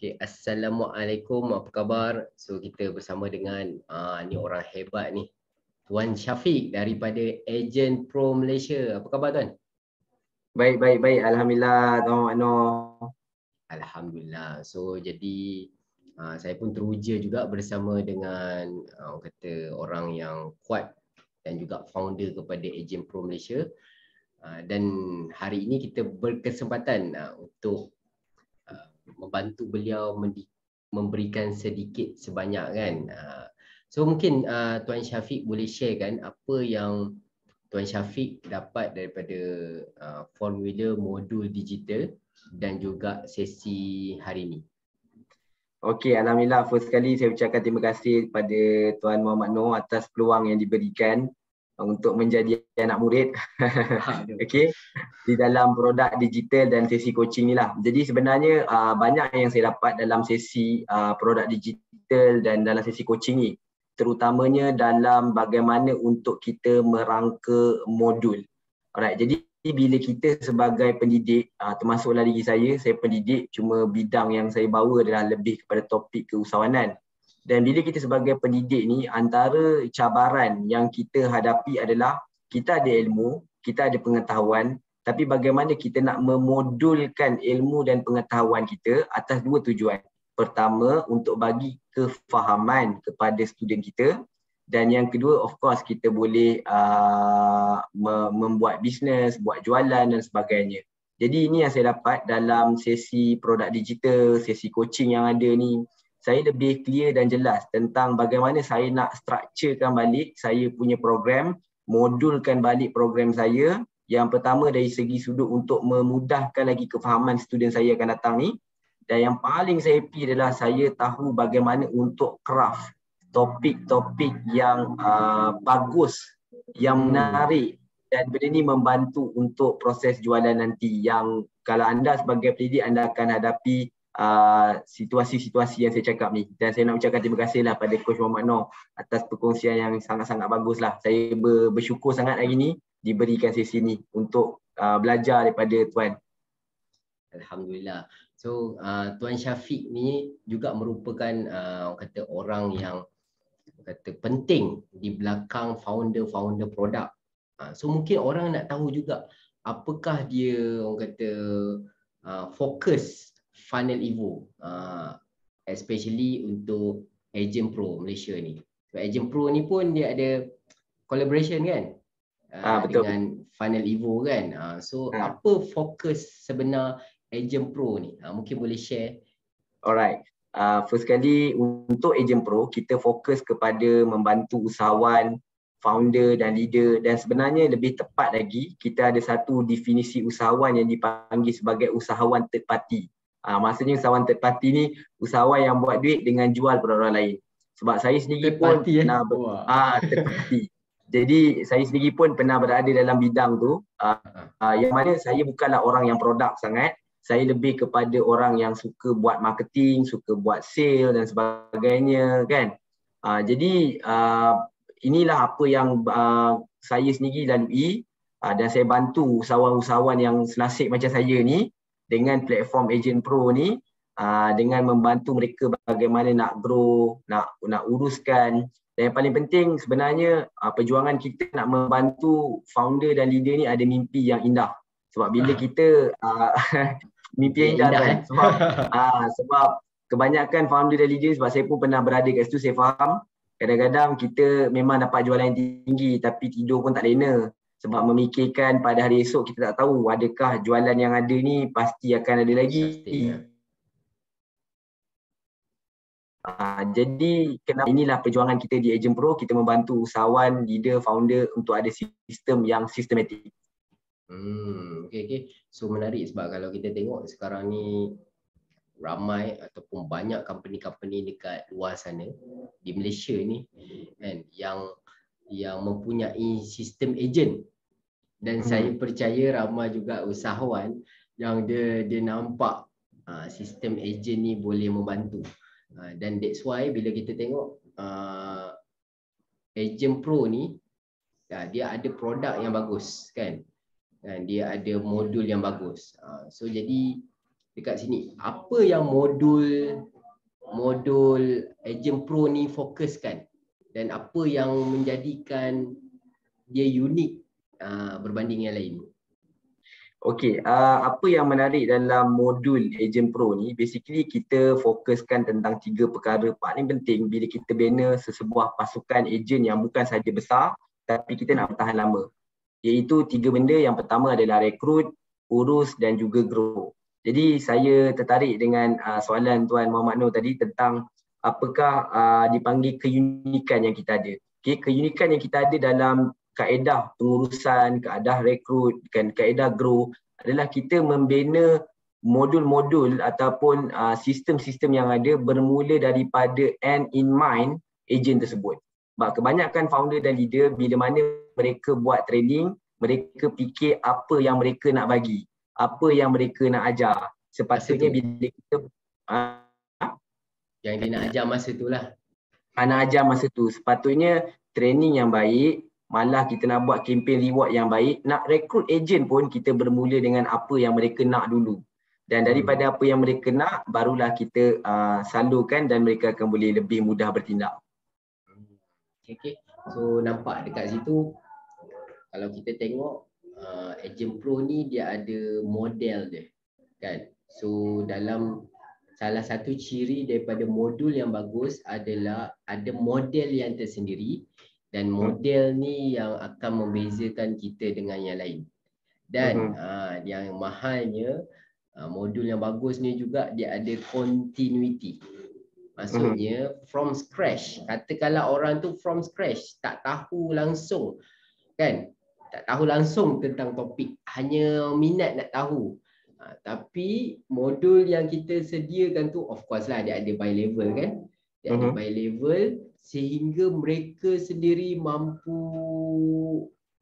Okay, Assalamualaikum, apa khabar? So kita bersama dengan ni orang hebat ni, Tuan Syafiq daripada Agent Pro Malaysia. Apa khabar tuan? Baik. Alhamdulillah, Tuan Makno. Alhamdulillah. So jadi saya pun teruja juga bersama dengan orang kata orang yang kuat dan juga founder kepada Agent Pro Malaysia. Dan hari ini kita berkesempatan untuk membantu beliau memberikan sedikit sebanyak kan. So mungkin Tuan Syafiq boleh share kan apa yang Tuan Syafiq dapat daripada formula modul digital dan juga sesi hari ini. Okey, Alhamdulillah. First sekali saya ucapkan terima kasih kepada Tuan Muhammad Noor atas peluang yang diberikan untuk menjadi anak murid. Okey, di dalam produk digital dan sesi coaching ni lah. Jadi sebenarnya banyak yang saya dapat dalam sesi produk digital dan dalam sesi coaching ni. Terutamanya dalam bagaimana untuk kita merangka modul. Alright, jadi bila kita sebagai pendidik, termasuklah diri saya pendidik, cuma bidang yang saya bawa adalah lebih kepada topik keusahawanan. Dan bila kita sebagai pendidik ni, antara cabaran yang kita hadapi adalah kita ada ilmu, kita ada pengetahuan, tapi bagaimana kita nak memodulkan ilmu dan pengetahuan kita atas dua tujuan. Pertama, untuk bagi kefahaman kepada student kita. Dan yang kedua, of course, kita boleh membuat bisnes, buat jualan dan sebagainya. Jadi ini yang saya dapat dalam sesi produk digital, sesi coaching yang ada ni. Saya lebih clear dan jelas tentang bagaimana saya nak structurekan balik saya punya program, modulkan balik program saya. Yang pertama dari segi sudut untuk memudahkan lagi kefahaman student saya akan datang ni. Dan yang paling saya happy adalah saya tahu bagaimana untuk craft topik-topik yang bagus, yang menarik, dan benda ni membantu untuk proses jualan nanti yang kalau anda sebagai pendidik anda akan hadapi situasi-situasi yang saya cakap ni. Dan saya nak ucapkan terima kasih lah pada Coach Muhammad Noor atas perkongsian yang sangat-sangat bagus lah. Saya bersyukur sangat hari ni diberikan sesi ni untuk belajar daripada Tuan. Alhamdulillah. So Tuan Syafiq ni juga merupakan orang yang penting di belakang founder produk. So mungkin orang nak tahu juga apakah dia fokus Funnel Evo, especially untuk Agent Pro Malaysia ni. So Agent Pro ni pun dia ada collaboration kan dengan Funnel Evo kan. So apa fokus sebenar Agent Pro ni? Mungkin boleh share. Alright. First kali untuk Agent Pro, kita fokus kepada membantu usahawan, founder dan leader, dan sebenarnya lebih tepat lagi, kita ada satu definisi usahawan yang dipanggil sebagai usahawan third party. Maksudnya usahawan third party ni usahawan yang buat duit dengan jual produk orang lain. Sebab saya sendiri pun pernah third party. Jadi saya sendiri pun pernah berada dalam bidang tu, yang mana saya bukanlah orang yang produk sangat. Saya lebih kepada orang yang suka buat marketing, suka buat sale dan sebagainya kan. Jadi inilah apa yang saya sendiri lalui dan saya bantu usahawan-usahawan yang senasib macam saya ni dengan platform Agent Pro ni, dengan membantu mereka bagaimana nak grow, nak uruskan. Dan yang paling penting sebenarnya perjuangan kita nak membantu founder dan leader ni ada mimpi yang indah. Sebab bila kita mimpi yang indah kan. Sebab kebanyakan founder dan leader, sebab saya pun pernah berada kat situ, saya faham kadang-kadang kita memang dapat jualan yang tinggi tapi tidur pun tak lena. Sebab memikirkan pada hari esok kita tak tahu adakah jualan yang ada ni pasti akan ada lagi. Jadi inilah perjuangan kita di Agent Pro, kita membantu usahawan, leader, founder untuk ada sistem yang sistematik. Okay. So menarik sebab kalau kita tengok sekarang ni ramai ataupun banyak company-company dekat luar sana di Malaysia ni kan yang mempunyai sistem agent. Dan saya percaya ramai juga usahawan yang dia nampak sistem agent ni boleh membantu. Dan that's why bila kita tengok Agent Pro ni dia ada produk yang bagus kan. Dan dia ada modul yang bagus. So jadi dekat sini, apa yang modul Agent Pro ni fokuskan dan apa yang menjadikan dia unik berbanding yang lain? Okey, apa yang menarik dalam modul Agent Pro ni, basically kita fokuskan tentang 3 perkara paling penting bila kita bina sesebuah pasukan ejen yang bukan sahaja besar tapi kita nak bertahan lama. Iaitu 3 benda. Yang pertama adalah rekrut, urus dan juga grow. Jadi saya tertarik dengan soalan Tuan Muhammad Noor tadi tentang apakah dipanggil keunikan yang kita ada. Okay, keunikan yang kita ada dalam kaedah pengurusan, kaedah rekrut, kaedah grow adalah kita membina modul-modul ataupun sistem-sistem yang ada bermula daripada end in mind ejen tersebut. Sebab kebanyakan founder dan leader bila mana mereka buat training, mereka fikir apa yang mereka nak bagi, apa yang mereka nak ajar. Sepatutnya bila kita yang dia nak ajar masa tu lah. Nak ajar masa tu, sepatutnya training yang baik, malah kita nak buat kempen reward yang baik, nak rekrut ejen pun kita bermula dengan apa yang mereka nak dulu. Dan daripada apa yang mereka nak, barulah kita salurkan dan mereka akan boleh lebih mudah bertindak. Okay. So nampak dekat situ, kalau kita tengok Agent Pro ni dia ada model dia, kan? So dalam salah satu ciri daripada modul yang bagus adalah ada model yang tersendiri dan model ni yang akan membezakan kita dengan yang lain. Dan yang mahalnya modul yang bagus ni juga dia ada continuity. Maksudnya from scratch. Katakanlah orang tu from scratch, tak tahu langsung, kan? Tak tahu langsung tentang topik, hanya minat nak tahu. Tapi modul yang kita sediakan tu, of course lah dia ada by level, kan? Dia ada by level sehingga mereka sendiri mampu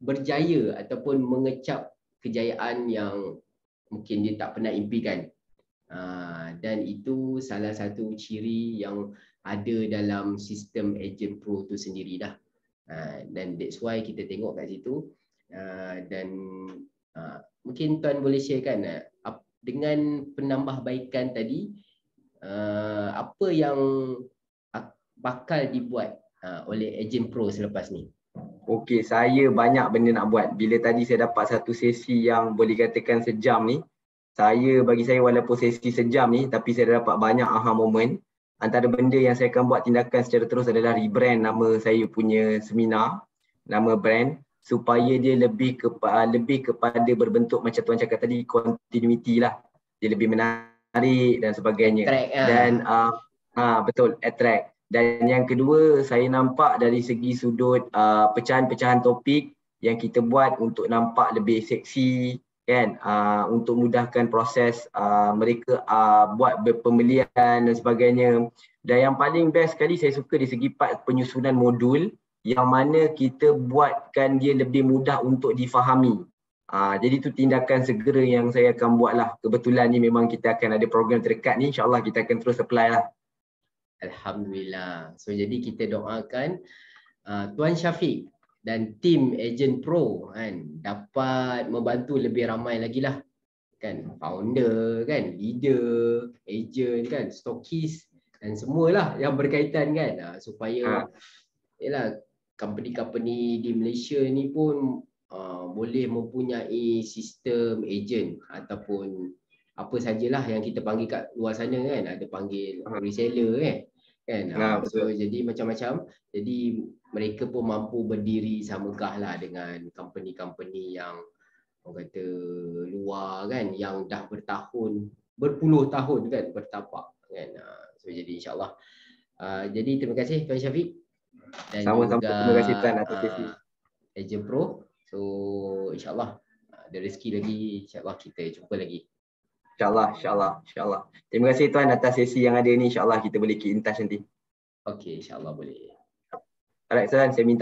berjaya ataupun mengecap kejayaan yang mungkin dia tak pernah impikan. Dan itu salah satu ciri yang ada dalam sistem Agent Pro tu sendiri dah. Dan that's why kita tengok kat situ. Dan mungkin Tuan boleh sharekan dengan penambahbaikan tadi, apa yang bakal dibuat oleh Agent Pro selepas ni? Okey, saya banyak benda nak buat. Bila tadi saya dapat satu sesi yang boleh katakan sejam ni, bagi saya walaupun sesi sejam ni, tapi saya dapat banyak aha moment. Antara benda yang saya akan buat tindakan secara terus adalah rebrand nama saya punya seminar, nama brand, supaya dia lebih kepada berbentuk macam Tuan cakap tadi, continuity lah. Dia lebih menarik dan sebagainya. Dan betul, attract. Dan yang kedua, saya nampak dari segi sudut pecahan-pecahan topik yang kita buat untuk nampak lebih seksi, kan, untuk mudahkan proses mereka buat pembelian dan sebagainya. Dan yang paling best sekali saya suka di segi part penyusunan modul yang mana kita buatkan dia lebih mudah untuk difahami. Jadi itu tindakan segera yang saya akan buat lah. Kebetulan ni memang kita akan ada program terdekat ni, insyaAllah kita akan terus apply lah. Alhamdulillah. So jadi kita doakan Tuan Syafiq dan tim Agent Pro, kan, dapat membantu lebih ramai lagi lah, kan, founder, kan, leader, agent, kan, stokis dan semualah yang berkaitan, kan, supaya yalah, company-company di Malaysia ni pun boleh mempunyai sistem agent ataupun apa sajalah yang kita panggil kat luar sana, kan, ada panggil reseller, kan, so jadi macam-macam. Jadi mereka pun mampu berdiri samagah lah dengan company-company yang orang kata luar, kan, yang dah berpuluh tahun, kan, bertapak, kan. So jadi insyaAllah. Jadi terima kasih Tuan Syafiq dan sama-sama, juga terima kasih Tuan atas sesi Agent Pro. So insyaAllah ada rezeki lagi, insyaAllah kita jumpa lagi. InsyaAllah. Terima kasih Tuan atas sesi yang ada ni. InsyaAllah kita boleh keep in touch nanti. Okey, insyaAllah boleh. Alright Tuan, saya minta